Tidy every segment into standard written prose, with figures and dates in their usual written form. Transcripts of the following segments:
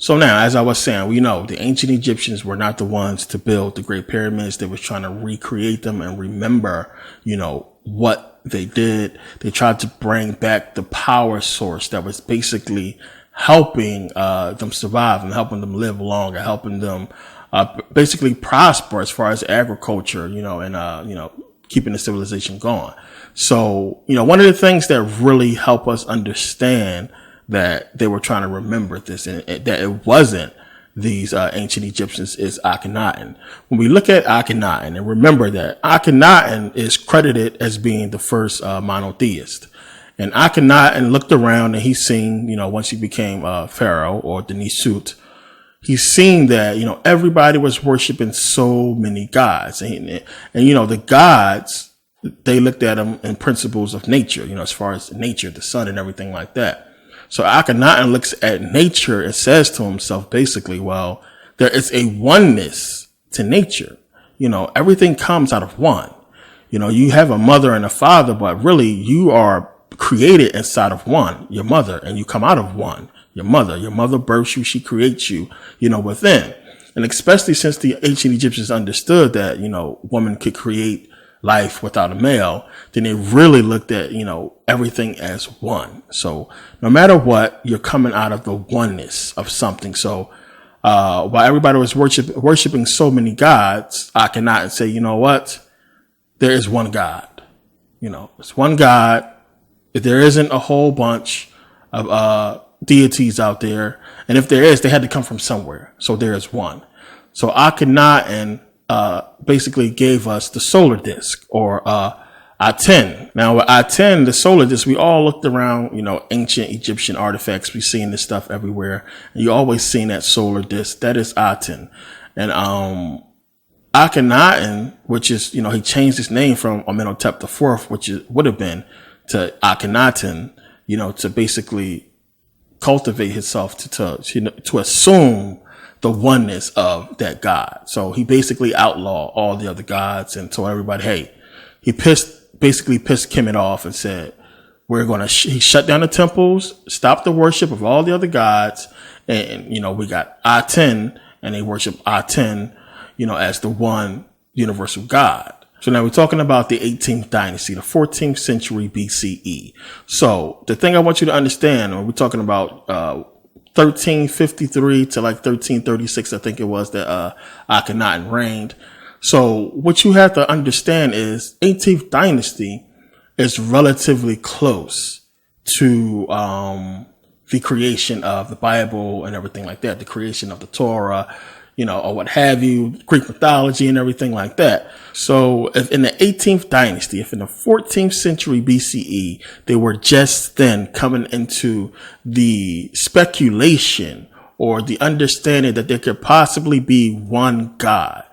So now, as I was saying, we know the ancient Egyptians were not the ones to build the Great Pyramids. They was trying to recreate them and remember, what they did. They tried to bring back the power source that was basically helping them survive and helping them live longer, helping them basically prosper as far as agriculture, and keeping the civilization going. So, one of the things that really help us understand that they were trying to remember this and that it wasn't these ancient Egyptians is Akhenaten. When we look at Akhenaten and remember that Akhenaten is credited as being the first monotheist. And Akhenaten looked around and he's seen, once he became Pharaoh or the Nisut, he's seen that, everybody was worshiping so many gods. And the gods, they looked at them in principles of nature, as far as nature, the sun and everything like that. So Akhenaten looks at nature and says to himself, basically, well, there is a oneness to nature. Everything comes out of one. You have a mother and a father, but really you are created inside of one, your mother, and you come out of one. Your mother births you, she creates you, within. And especially since the ancient Egyptians understood that, woman could create life without a male, then they really looked at, everything as one. So no matter what, you're coming out of the oneness of something. So, while everybody was worshiping so many gods, Akhenaten say, you know what? There is one God. It's one God. If there isn't a whole bunch of, deities out there. And if there is, they had to come from somewhere. So there is one. So Akhenaten basically gave us the solar disk or Aten. Now with Aten, the solar disk, we all looked around, ancient Egyptian artifacts. We've seen this stuff everywhere. And you always seen that solar disk. That is Aten. And Akhenaten, which is, he changed his name from Amenhotep IV, which would have been to Akhenaten, to basically cultivate himself to assume the oneness of that God. So he basically outlawed all the other gods and told everybody, hey, he basically pissed Kemet off and said, he shut down the temples, stopped the worship of all the other gods. And, we got Aten and they worship Aten, as the one universal God. So now we're talking about the 18th dynasty, the 14th century BCE. So the thing I want you to understand, when we're talking about 1353 to like 1336, I think it was that Akhenaten reigned. So what you have to understand is 18th dynasty is relatively close to the creation of the Bible and everything like that, the creation of the Torah, or what have you, Greek mythology and everything like that. So if in the 18th dynasty, if in the 14th century BCE, they were just then coming into the speculation or the understanding that there could possibly be one God,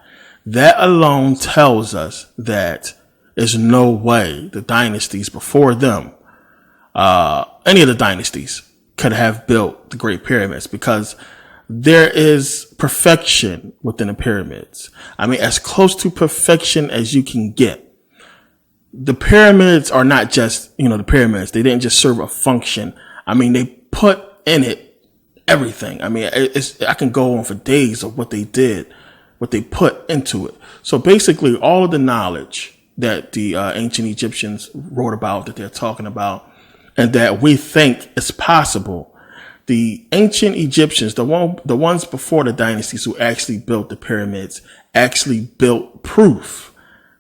that alone tells us that there's no way the dynasties before them, any of the dynasties could have built the Great Pyramids, because there is perfection within the pyramids. I mean, as close to perfection as you can get. The pyramids are not just, the pyramids. They didn't just serve a function. I mean, they put in it everything. I mean, I can go on for days of what they did, what they put into it. So basically all of the knowledge that the ancient Egyptians wrote about, that they're talking about, and that we think is possible, the ancient Egyptians, the ones before the dynasties who actually built the pyramids, actually built proof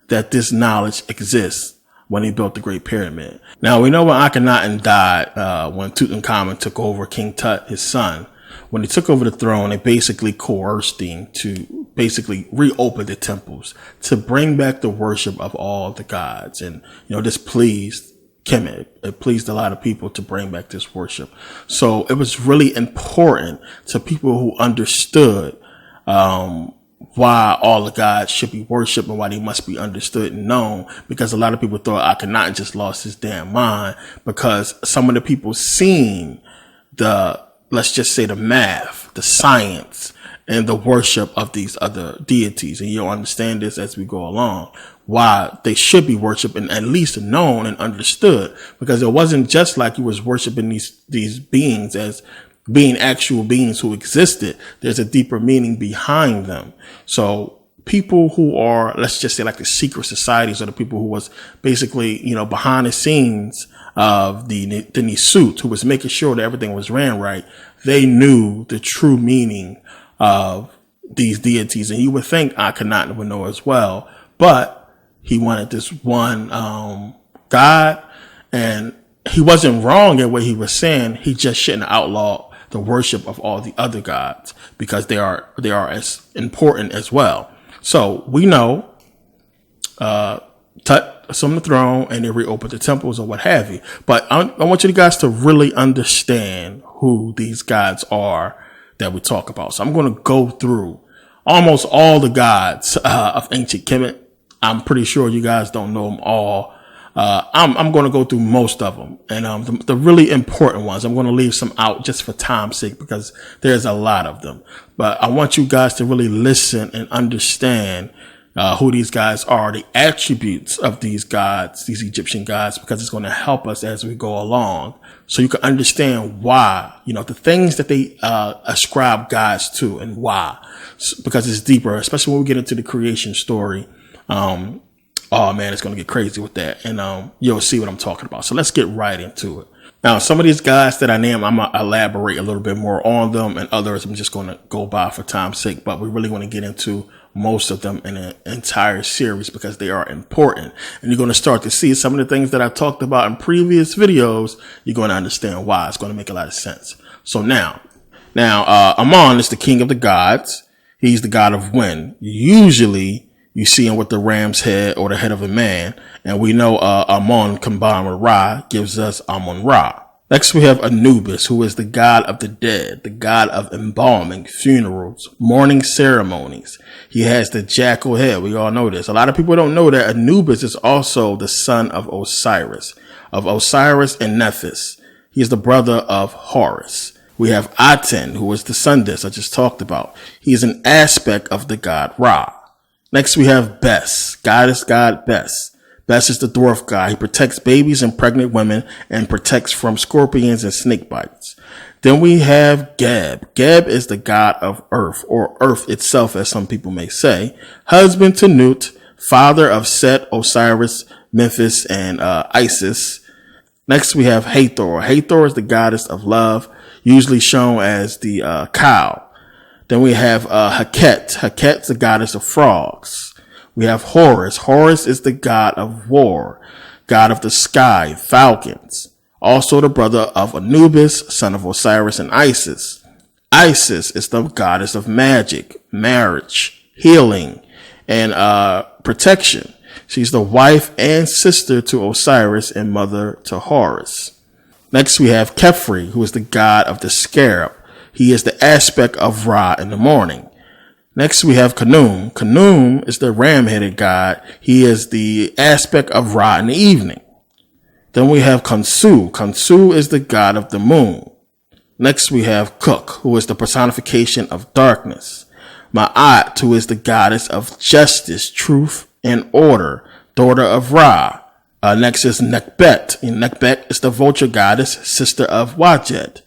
that this knowledge exists when he built the Great Pyramid. Now, we know when Akhenaten died, when Tutankhamun took over, King Tut, his son, when he took over the throne, they basically coerced him to basically reopen the temples, to bring back the worship of all the gods. And, this pleased Kemet. It pleased a lot of people to bring back this worship. So it was really important to people who understood why all the gods should be worshipped and why they must be understood and known, because a lot of people thought Akhenaten just lost his damn mind because some of the people seen let's just say the math, the science, and the worship of these other deities. And you'll understand this as we go along, why they should be worshiped and at least known and understood, because it wasn't just like you was worshiping these beings as being actual beings who existed, there's a deeper meaning behind them. So people who are, let's just say like the secret societies, or the people who was basically, behind the scenes of the Nisut, who was making sure that everything was ran right, they knew the true meaning of these deities. And you would think Akhenaten would know as well, but he wanted this one God, and he wasn't wrong in what he was saying. He just shouldn't outlaw the worship of all the other gods, because they are as important as well. So we know Tut is on the throne, and they reopened the temples or what have you. But I want you guys to really understand who these gods are that we talk about. So I'm going to go through almost all the gods of ancient Kemet. I'm pretty sure you guys don't know them all. I'm going to go through most of them, and the really important ones, I'm going to leave some out just for time's sake, because there's a lot of them. But I want you guys to really listen and understand who these guys are, the attributes of these gods, these Egyptian gods, because it's going to help us as we go along, so you can understand why, the things that they ascribe gods to, and why, because it's deeper, especially when we get into the creation story. Oh man, it's going to get crazy with that. And you'll see what I'm talking about. So let's get right into it. Now, some of these guys that I name, I'm going to elaborate a little bit more on them, and others I'm just going to go by for time's sake. But we really want to get into most of them in an entire series, because they are important. And you're going to start to see some of the things that I talked about in previous videos. You're going to understand why. It's going to make a lot of sense. So now Amon is the king of the gods. He's the god of wind. Usually you see him with the ram's head, or the head of a man. And we know Amon combined with Ra gives us Amun-Ra. Next, we have Anubis, who is the god of the dead, the god of embalming, funerals, mourning ceremonies. He has the jackal head. We all know this. A lot of people don't know that Anubis is also the son of Osiris and Nephthys. He is the brother of Horus. We have Aten, who is the sun disk I just talked about. He is an aspect of the god Ra. Next, we have Bes, goddess god Bes. Bes is the dwarf god. He protects babies and pregnant women, and protects from scorpions and snake bites. Then we have Geb. Geb is the god of earth, or earth itself, as some people may say. Husband to Nut, father of Set, Osiris, Memphis, and Isis. Next, we have Hathor. Hathor is the goddess of love, usually shown as the cow. Then we have Heket. Heket's the goddess of frogs. We have Horus. Horus is the god of war, god of the sky, falcons. Also the brother of Anubis, son of Osiris and Isis. Isis is the goddess of magic, marriage, healing, and protection. She's the wife and sister to Osiris and mother to Horus. Next we have Khepri, who is the god of the scarab. He is the aspect of Ra in the morning. Next, we have Khnum. Khnum is the ram-headed god. He is the aspect of Ra in the evening. Then we have Khonsu. Khonsu is the god of the moon. Next, we have Kuk, who is the personification of darkness. Ma'at, who is the goddess of justice, truth, and order, daughter of Ra. Next is Nekhbet. Nekhbet is the vulture goddess, sister of Wajet.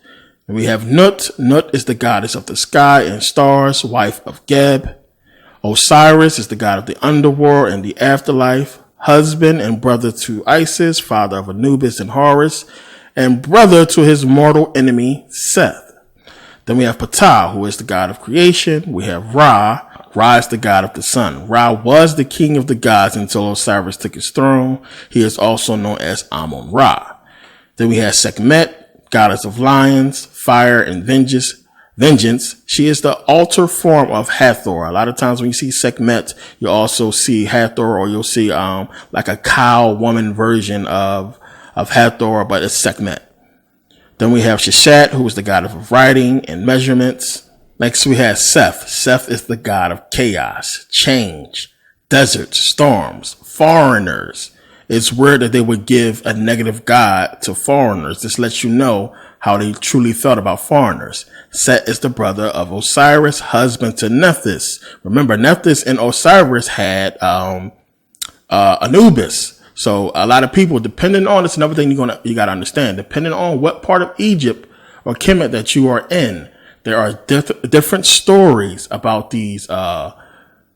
We have Nut. Nut is the goddess of the sky and stars, wife of Geb. Osiris is the god of the underworld and the afterlife, husband and brother to Isis, father of Anubis and Horus, and brother to his mortal enemy, Seth. Then we have Ptah, who is the god of creation. We have Ra. Ra is the god of the sun. Ra was the king of the gods until Osiris took his throne. He is also known as Amun-Ra. Then we have Sekhmet, goddess of lions, fire, and vengeance. She is the alter form of Hathor. A lot of times when you see Sekhmet, you also see Hathor, or you'll see like a cow woman version of Hathor, but it's Sekhmet. Then we have Sheshet, who is the god of writing and measurements. Next we have Seth. Seth is the god of chaos, change, deserts, storms, foreigners. It's weird that they would give a negative god to foreigners. This lets you know how they truly felt about foreigners. Set is the brother of Osiris, husband to Nephthys. Remember, Nephthys and Osiris had Anubis. So a lot of people, depending on, it's another thing you got to understand, depending on what part of Egypt or Kemet that you are in, there are different stories about these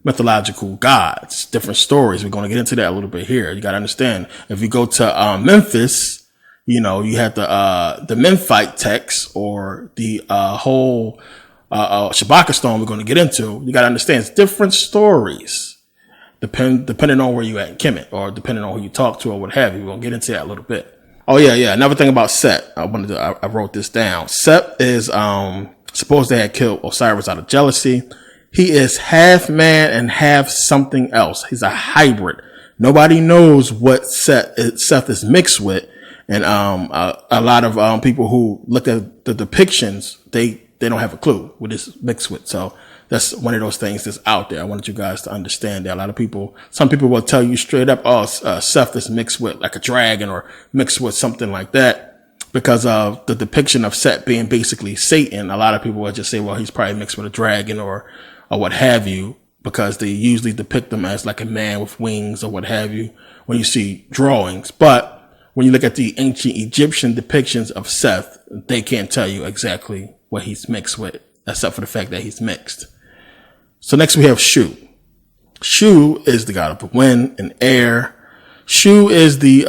mythological gods, different stories. We're going to get into that a little bit here. You got to understand, if you go to Memphis, you have the Memphite text, or the whole Shabaka stone we're going to get into. You got to understand, it's different stories depending on where you at in Kemet, or depending on who you talk to, or what have you. We're going to get into that a little bit. Oh yeah. Another thing about Set, I wrote this down. Set is supposed to have killed Osiris out of jealousy. He is half man and half something else. He's a hybrid. Nobody knows what Seth is mixed with. And a lot of people who look at the depictions, they don't have a clue what it's mixed with. So that's one of those things that's out there. I wanted you guys to understand that. Some people will tell you straight up, Seth is mixed with like a dragon, or mixed with something like that. Because of the depiction of Set being basically Satan, a lot of people will just say, well, he's probably mixed with a dragon, or what have you, because they usually depict them as like a man with wings, or what have you, when you see drawings. But when you look at the ancient Egyptian depictions of Seth, they can't tell you exactly what he's mixed with, except for the fact that he's mixed. So next we have Shu. Shu is the god of the wind and air. Shu is the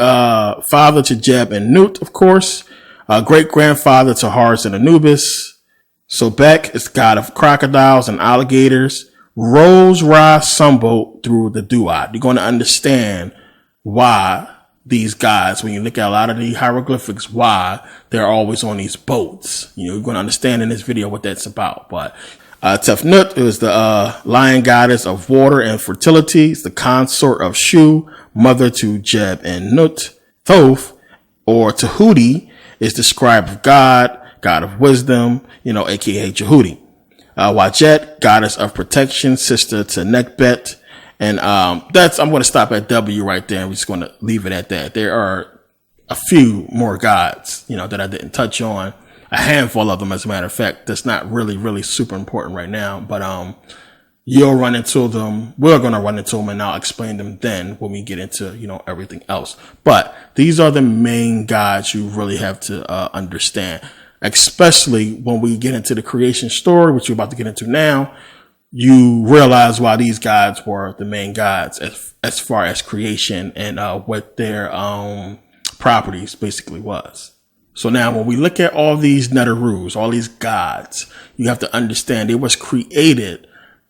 father to Jeb and Nut, of course. Great-grandfather to Horus and Anubis. Sobek is god of crocodiles and alligators. Rose, Ra, Sumbo through the Duat. You're going to understand why these guys, when you look at a lot of the hieroglyphics, why they're always on these boats. You're going to understand in this video what that's about. But Tefnut is the lion goddess of water and fertility. It's the consort of Shu, mother to Jeb and Nut. Thoth, or Tahuti, is the scribe of God, god of wisdom, aka Jehudi. Wajet, goddess of protection, sister to Nekbet. And I'm going to stop at W right there. I'm just going to leave it at that. There are a few more gods, that I didn't touch on. A handful of them, as a matter of fact. That's not really, really super important right now. But you'll run into them. We're going to run into them, and I'll explain them then when we get into, everything else. But these are the main gods you really have to understand, especially when we get into the creation story, which we're about to get into now. You realize why these gods were the main gods as far as creation, and what their properties basically was. So now when we look at all these Neterus, all these gods, you have to understand it was created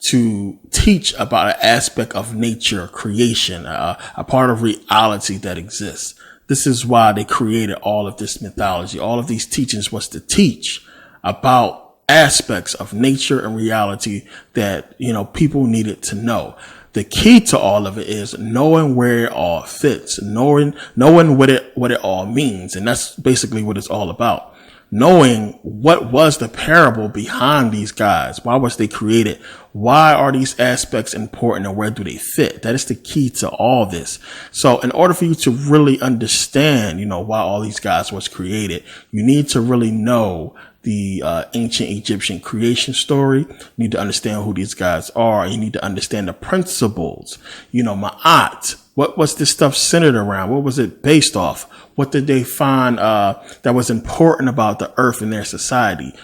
to teach about an aspect of nature, creation, a part of reality that exists. This is why they created all of this mythology. All of these teachings was to teach about aspects of nature and reality that, people needed to know. The key to all of it is knowing where it all fits, knowing what it all means. And that's basically what it's all about. Knowing what was the parable behind these guys. Why was they created? Why are these aspects important, and where do they fit? That is the key to all this. So in order for you to really understand, why all these guys was created, you need to really know the ancient Egyptian creation story. You need to understand who these guys are. You need to understand the principles. Ma'at. What was this stuff centered around? What was it based off? What did they find that was important about the earth and their society?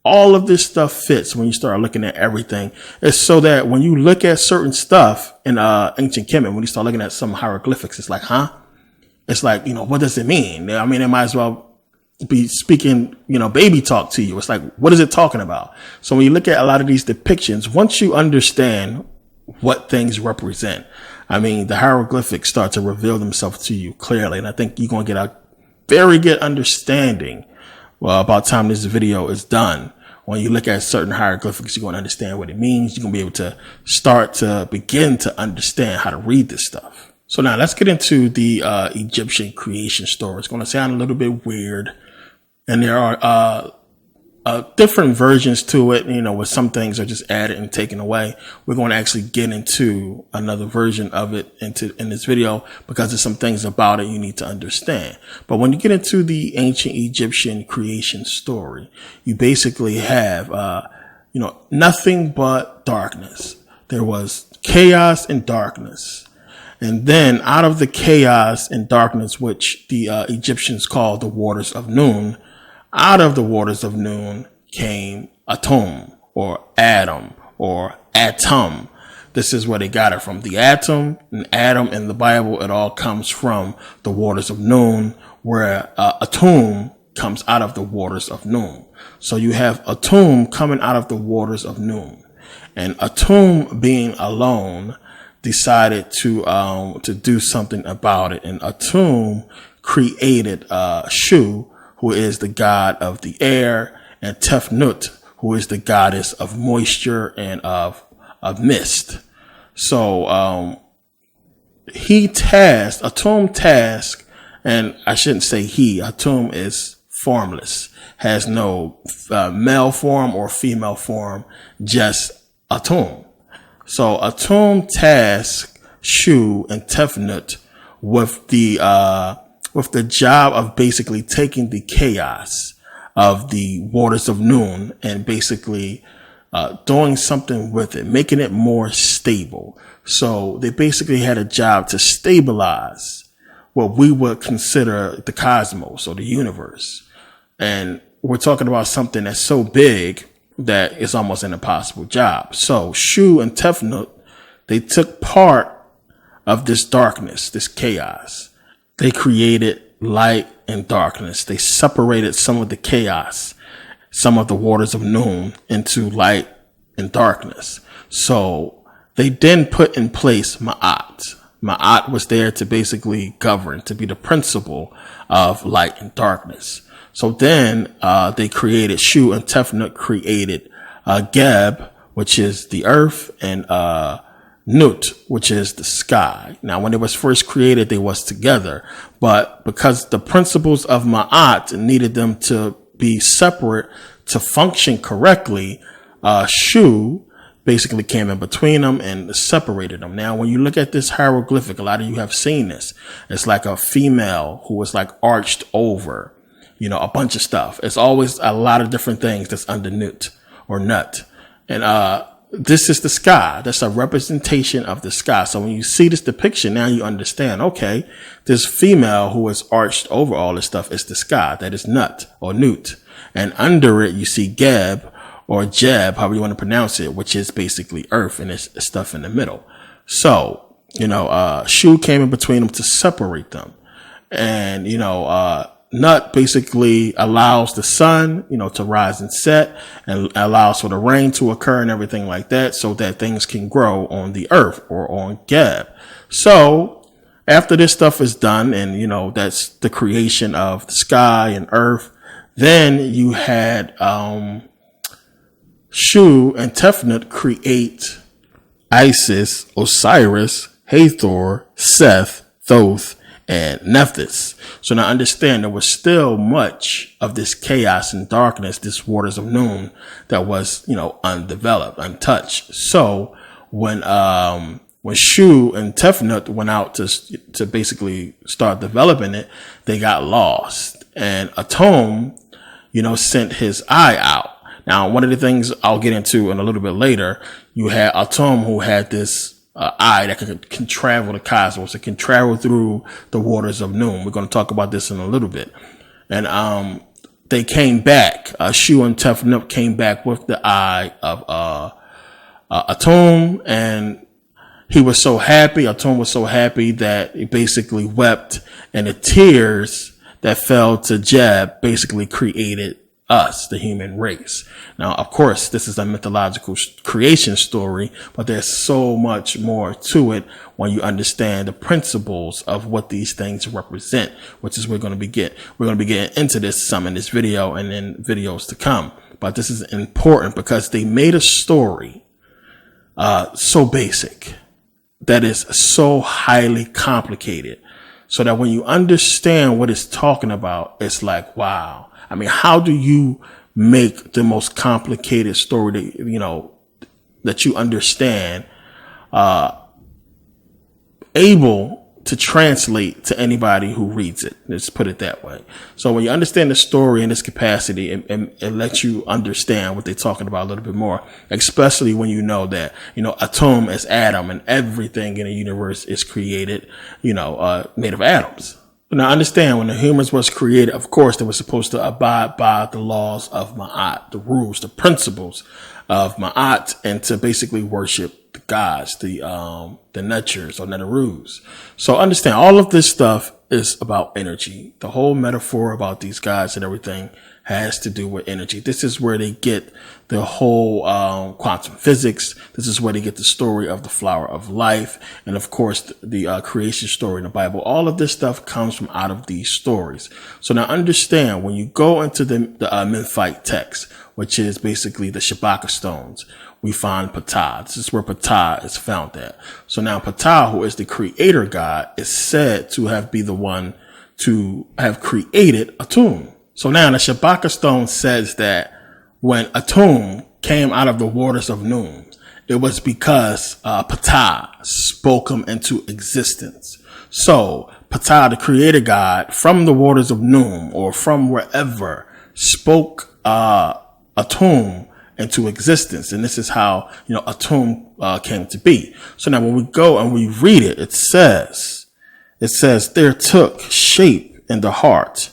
All of this stuff fits when you start looking at everything. It's so that when you look at certain stuff in ancient Kemet, when you start looking at some hieroglyphics, it's like, huh? It's like, what does it mean? I mean, it might as well be speaking, baby talk to you. It's like, what is it talking about? So when you look at a lot of these depictions, once you understand what things represent, the hieroglyphics start to reveal themselves to you clearly. And I think you're going to get a very good understanding about time this video is done. When you look at certain hieroglyphics, you're going to understand what it means. You're going to be able to start to begin to understand how to read this stuff. So now let's get into the Egyptian creation story. It's going to sound a little bit weird. And there are different versions to it, where some things are just added and taken away. We're going to actually get into another version of it in this video, because there's some things about it you need to understand. But when you get into the ancient Egyptian creation story, you basically have, nothing but darkness. There was chaos and darkness. And then out of the chaos and darkness, which the Egyptians called the waters of noon, out of the waters of noon came Atom or Adam or Atom. This is where they got it from. The atom and Adam in the Bible, it all comes from the waters of noon, where Atom comes out of the waters of noon. So you have Atom coming out of the waters of noon, and Atom, being alone, decided to do something about it. And Atom created Shu, who is the god of the air, and Tefnut, who is the goddess of moisture and of mist. So Atom tasked, and I shouldn't say he, Atom is formless, has no male form or female form, just Atom. So Atom tasked Shu and Tefnut with the job of basically taking the chaos of the waters of noon and basically doing something with it, making it more stable. So they basically had a job to stabilize what we would consider the cosmos or the universe. And we're talking about something that's so big that it's almost an impossible job. So Shu and Tefnut, they took part of this darkness, this chaos. They created light and darkness. They separated some of the chaos, some of the waters of noon, into light and darkness. So they then put in place Ma'at. Ma'at was there to basically govern, to be the principle of light and darkness. So then they created, Shu and Tefnut created Geb, which is the earth, and Nut, which is the sky. Now, when it was first created, they was together, but because the principles of Ma'at needed them to be separate to function correctly, Shu basically came in between them and separated them. Now, when you look at this hieroglyphic, a lot of you have seen this. It's like a female who was like arched over, a bunch of stuff. It's always a lot of different things that's under Nut or Nut. And, this is the sky. That's a representation of the sky. So when you see this depiction, now you understand, okay, this female who is arched over all this stuff is the sky. That is Nut or Nut. And under it, you see Geb or Jeb, however you want to pronounce it, which is basically earth, and it's stuff in the middle. So, Shu came in between them to separate them. And, Nut basically allows the sun, to rise and set, and allows for the rain to occur and everything like that, so that things can grow on the earth or on Geb. So after this stuff is done, and that's the creation of the sky and earth, then you had Shu and Tefnut create Isis, Osiris, Hathor, Seth, Thoth, and Nephthys. So now understand, there was still much of this chaos and darkness, this waters of noon, that was, undeveloped, untouched. So when Shu and Tefnut went out to basically start developing it, they got lost. And Atom, sent his eye out. Now, one of the things I'll get into in a little bit later, you had Atom, who had this eye that can travel the cosmos. It can travel through the waters of noon. We're going to talk about this in a little bit. And they came back. Shu and Tefnut came back with the eye of Atom, and he was so happy. Atom was so happy that he basically wept, and the tears that fell to Jeb basically created us, the human race. Now, of course, this is a mythological creation story, but there's so much more to it when you understand the principles of what these things represent, which is we're going to be getting into this some in this video and in videos to come. But this is important because they made a story so basic that is so highly complicated, so that when you understand what it's talking about, it's like, wow. I mean, how do you make the most complicated story that you understand, able to translate to anybody who reads it? Let's put it that way. So when you understand the story in this capacity, it lets you understand what they're talking about a little bit more, especially when you know that, Atom is Adam, and everything in the universe is created, made of atoms. Now, understand, when the humans was created, of course, they were supposed to abide by the laws of Ma'at, the rules, the principles of Ma'at, and to basically worship the gods, the Netchers or Netarus. So understand, all of this stuff is about energy. The whole metaphor about these guys and everything has to do with energy. This is where they get the whole quantum physics. This is where they get the story of the flower of life. And of course, the creation story in the Bible. All of this stuff comes from out of these stories. So now understand, when you go into the Memphite text, which is basically the Shabaka stones, we find Ptah. This is where Ptah is found at. So now Ptah, who is the creator god, is said to have been the one to have created Atum. So now the Shabaka stone says that when Atum came out of the waters of Noon, it was because Ptah spoke him into existence. So Ptah, the creator god, from the waters of Noon or from wherever, spoke Atum into existence. And this is how, Atum came to be. So now when we go and we read it, it says, there took shape in the heart.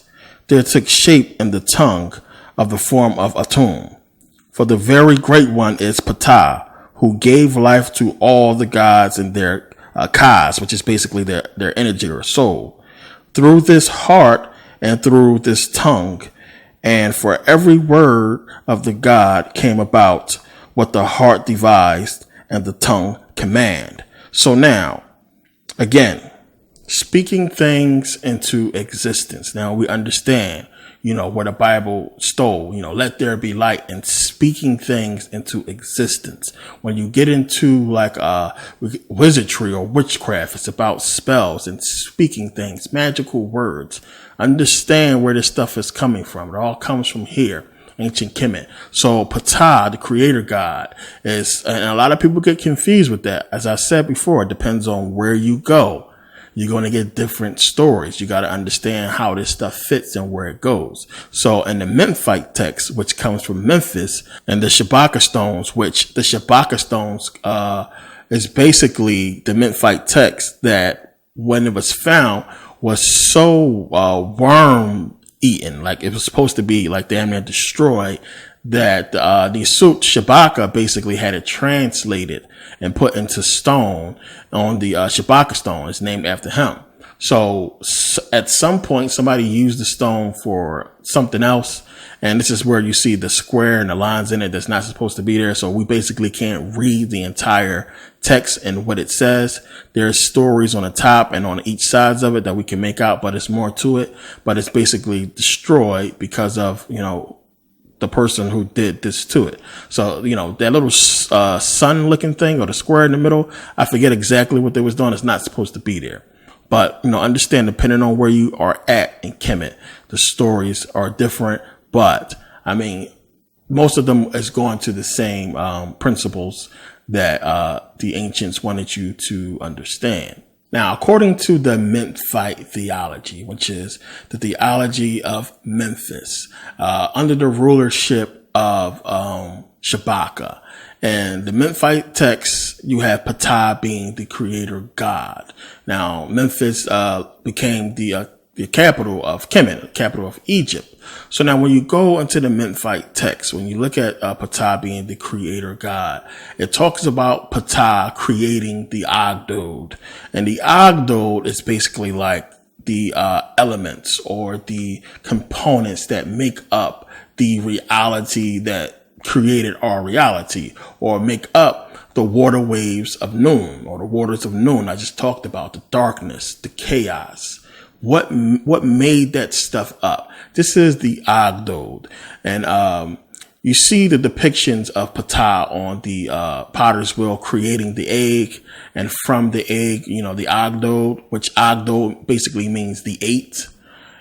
There took shape in the tongue of the form of Atum. For the very great one is Ptah, who gave life to all the gods in their kas, which is basically their energy or soul, through this heart and through this tongue. And for every word of the God came about what the heart devised and the tongue command. So now, again, speaking things into existence. Now we understand, where the Bible stole, let there be light, and speaking things into existence. When you get into like wizardry or witchcraft, it's about spells and speaking things, magical words. Understand where this stuff is coming from. It all comes from here, ancient Kemet. So Ptah, the creator god, is, and a lot of people get confused with that. As I said before, it depends on where you go. You're going to get different stories. You got to understand how this stuff fits and where it goes. So in the Memphite text, which comes from Memphis, and the Shabaka stones, which the Shabaka stones is basically the Memphite text that when it was found was so worm eaten, like it was supposed to be like damn near destroyed, that the Sut Shabaka basically had it translated and put into stone on the Shabaka stone. It's named after him. So at some point, somebody used the stone for something else. And this is where you see the square and the lines in it that's not supposed to be there. So we basically can't read the entire text and what it says. There's stories on the top and on each sides of it that we can make out, but it's more to it. But it's basically destroyed because of, the person who did this to it. So, that little sun looking thing or the square in the middle, I forget exactly what they was doing. It's not supposed to be there. But, understand, depending on where you are at in Kemet, the stories are different. But, most of them is going to the same principles that the ancients wanted you to understand. Now, according to the Memphite theology, which is the theology of Memphis, under the rulership of Shabaka, and the Memphite text, you have Ptah being the creator god. Now, Memphis became the capital of Kemet, the capital of Egypt. So now when you go into the Memphite text, when you look at Ptah being the creator god, it talks about Ptah creating the Agdod. And the Agdod is basically like the elements or the components that make up the reality that created our reality, or make up the water waves of Noon, or the waters of Noon I just talked about, the darkness, the chaos. What made that stuff up? This is the Agdod. And you see the depictions of Ptah on the potter's wheel creating the egg. And from the egg, the Agdod, which Agdod basically means the eight,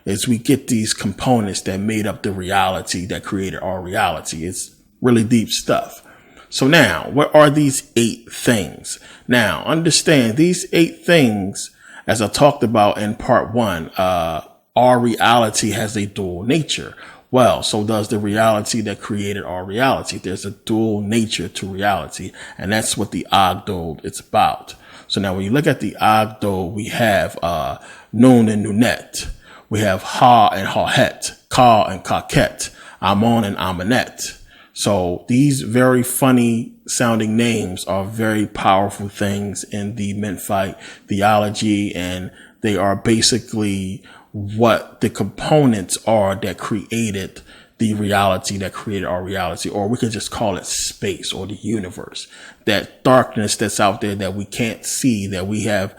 is we get these components that made up the reality that created our reality. It's really deep stuff. So now, what are these 8 things? Now, understand these 8 things, as I talked about in part 1, our reality has a dual nature. Well, so does the reality that created our reality. There's a dual nature to reality, and that's what the Agdod is about. So now when you look at the Agdod, we have Nun and Nunet. We have Ha and Hahet, Ka and Kaket, Amon and Amonet. So these very funny sounding names are very powerful things in the Memphite theology, and they are basically what the components are that created the reality that created our reality, or we could just call it space or the universe, that darkness that's out there that we can't see, that we have,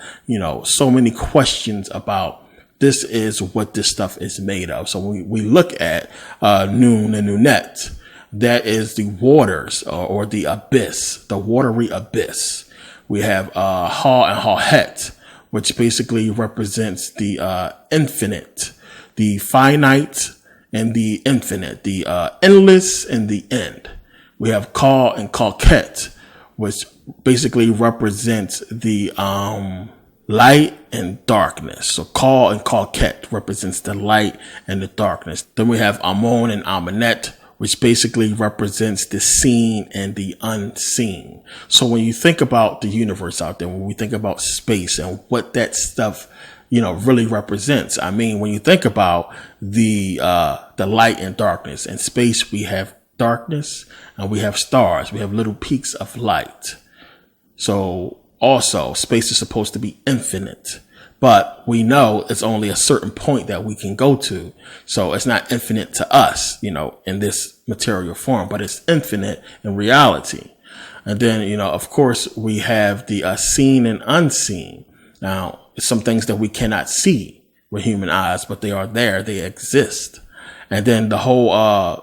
so many questions about. This is what this stuff is made of. So when we look at Nun and Nunet, that is the waters or the abyss, the watery abyss. We have Ha and Hahet, which basically represents the infinite, the finite and the infinite, the endless and the end. We have Ka and Kaket, which basically represents the light and darkness. So Ka and Kaket represents the light and the darkness. Then we have Amon and Amonet, which basically represents the seen and the unseen. So when you think about the universe out there, when we think about space and what that stuff, really represents. I mean, when you think about the light and darkness, in space, we have darkness and we have stars. We have little peaks of light. So also space is supposed to be infinite, but we know it's only a certain point that we can go to. So it's not infinite to us, in this material form, but it's infinite in reality. And then, of course, we have the seen and unseen. Now, some things that we cannot see with human eyes, but they are there. They exist. And then the whole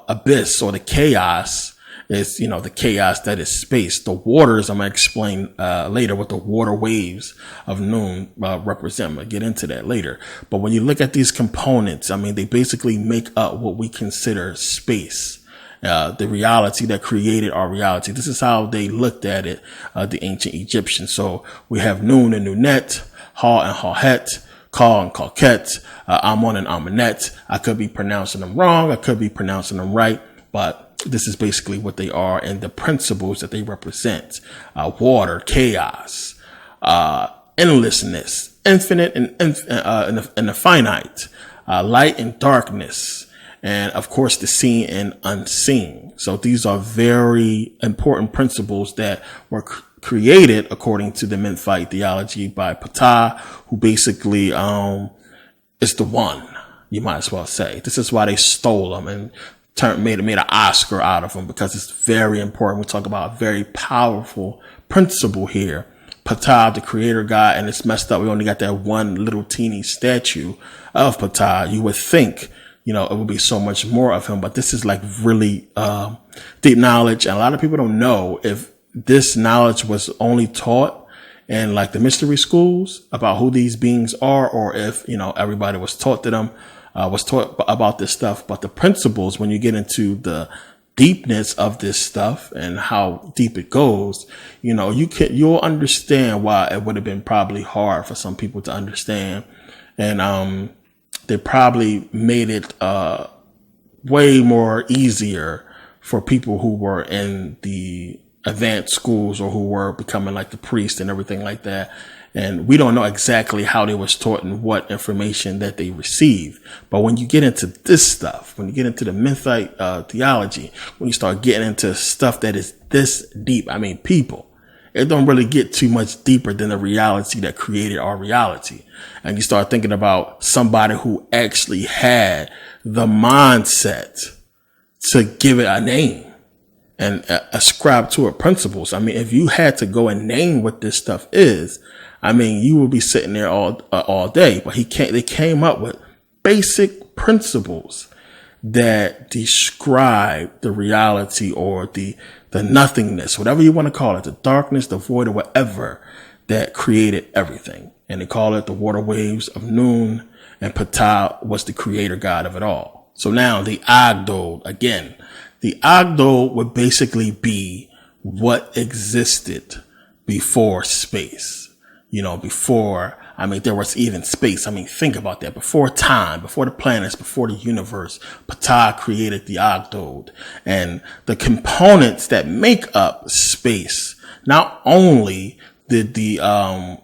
abyss or the chaos is, the chaos that is space. The waters, I'm going to explain later what the water waves of Nun represent. I'm going to get into that later. But when you look at these components, I mean, they basically make up what we consider space. The reality that created our reality. This is how they looked at it, the ancient Egyptians. So we have Nun and Nunet, Ha and Hahet, Ka and Kaket, Amon and Amonet. I could be pronouncing them wrong. I could be pronouncing them right, but this is basically what they are and the principles that they represent. Water, chaos, endlessness, infinite and the finite, light and darkness, and of course the seen and unseen. So these are very important principles that were created according to the Memphite theology by Ptah, who basically is the one, you might as well say. This is why they stole them and made an Oscar out of them, because it's very important. We talk about a very powerful principle here. Ptah, the creator God, and it's messed up. We only got that one little teeny statue of Ptah. You would think, it would be so much more of him, but this is like really deep knowledge. And a lot of people don't know if this knowledge was only taught in like the mystery schools about who these beings are, or if, everybody was taught to them, was taught about this stuff. But the principles, when you get into the deepness of this stuff and how deep it goes, you'll understand why it would have been probably hard for some people to understand. And, they probably made it, way more easier for people who were in the advanced schools or who were becoming like the priest and everything like that. And we don't know exactly how they was taught and what information that they received. But when you get into this stuff, when you get into the Memphite theology, when you start getting into stuff that is this deep, I mean, people, it don't really get too much deeper than the reality that created our reality. And you start thinking about somebody who actually had the mindset to give it a name and ascribe to it principles. I mean, if you had to go and name what this stuff is, I mean, you would be sitting there all day. But they came up with basic principles that describe the reality or the nothingness, whatever you want to call it, the darkness, the void, or whatever that created everything. And they call it the water waves of Nun, and Ptah was the creator God of it all. So now the Agdod, again, the Agdod would basically be what existed before space. Before, there was even space. Think about that. Before time, before the planets, before the universe, Ptah created the Agdod. And the components that make up space not only did the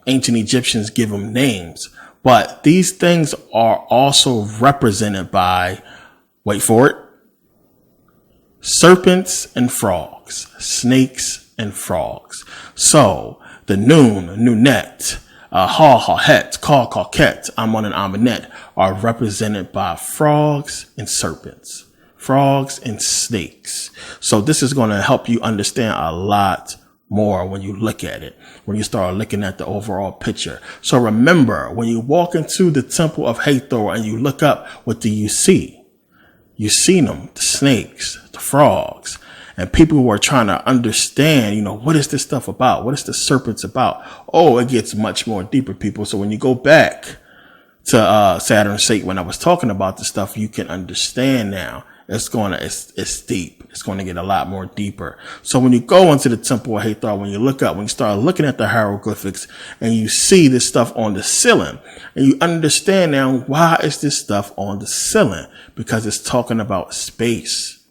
ancient Egyptians give them names. But these things are also represented by, wait for it, serpents and frogs, snakes and frogs. So the Nun, Nunet, Ha, Het, Ka, Ket, Amun, and Amenet are represented by frogs and serpents, frogs and snakes. So this is going to help you understand a lot more when you look at it, when you start looking at the overall picture. So remember, when you walk into the temple of Hathor and you look up, what do you see? You see them, the snakes, the frogs, and people who are trying to understand, what is this stuff about? What is the serpents about? Oh, it gets much more deeper, people. So when you go back to Saturn Satan, when I was talking about this stuff, you can understand now. It's deep. It's going to get a lot more deeper. So when you go into the temple of Hathor, when you look up, when you start looking at the hieroglyphics and you see this stuff on the ceiling, and you understand now, why is this stuff on the ceiling? Because it's talking about space.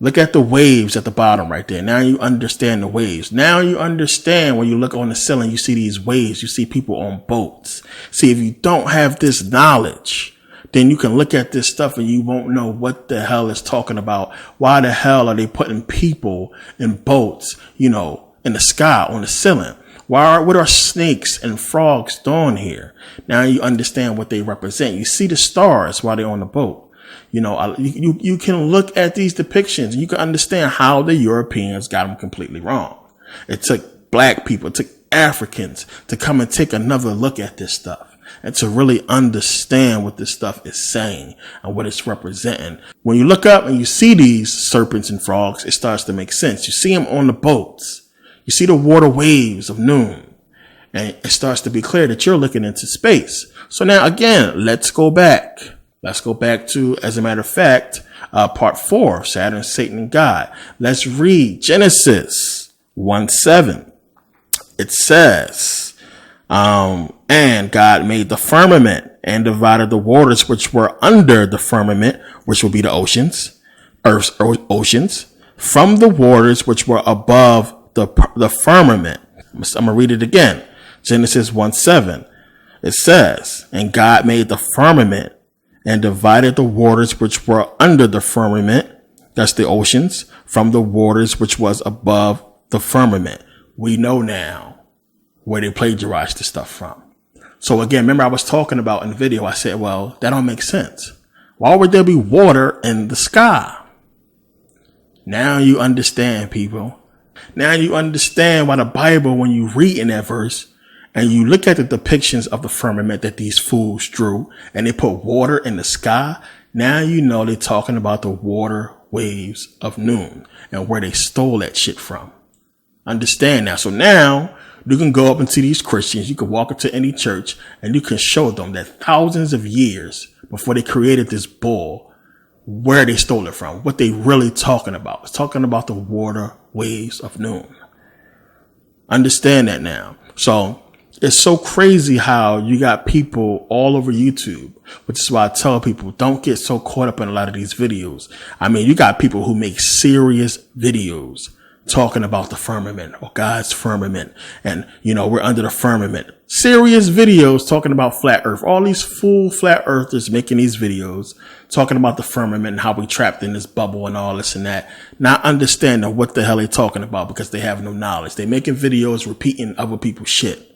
Look at the waves at the bottom right there. Now you understand the waves. Now you understand when you look on the ceiling, you see these waves. You see people on boats. See, if you don't have this knowledge, then you can look at this stuff and you won't know what the hell it's talking about. Why the hell are they putting people in boats, in the sky, on the ceiling? What are snakes and frogs doing here? Now you understand what they represent. You see the stars while they're on the boat. You can look at these depictions and you can understand how the Europeans got them completely wrong. It took black people, it took Africans to come and take another look at this stuff and to really understand what this stuff is saying and what it's representing. When you look up and you see these serpents and frogs, it starts to make sense. You see them on the boats. You see the water waves of Nun, and it starts to be clear that you're looking into space. So now again, let's go back. Let's go back to, as a matter of fact, part 4, Saturn, Satan, and God. Let's read Genesis 1:7. It says, and God made the firmament and divided the waters which were under the firmament, which will be the oceans, earth's oceans, from the waters which were above the firmament. I'm going to read it again. Genesis 1:7. It says, and God made the firmament and divided the waters which were under the firmament, that's the oceans, from the waters which was above the firmament. We know now where they plagiarized the stuff from. So again, remember I was talking about in the video, I said, well, that don't make sense. Why would there be water in the sky? Now you understand, people. Now you understand why the Bible, when you read in that verse, and you look at the depictions of the firmament that these fools drew, and they put water in the sky. Now you know they're talking about the water waves of Nun and where they stole that shit from. Understand now. So now you can go up and see these Christians. You can walk into any church and you can show them that thousands of years before they created this bull, where they stole it from, what they really talking about. It's talking about the water waves of Nun. Understand that now. So it's so crazy how you got people all over YouTube, which is why I tell people, don't get so caught up in a lot of these videos. I mean, you got people who make serious videos talking about the firmament or God's firmament. And, we're under the firmament. Serious videos talking about flat earth. All these fool flat earthers making these videos talking about the firmament and how we trapped in this bubble and all this and that. Not understanding what the hell they're talking about because they have no knowledge. They're making videos repeating other people's shit.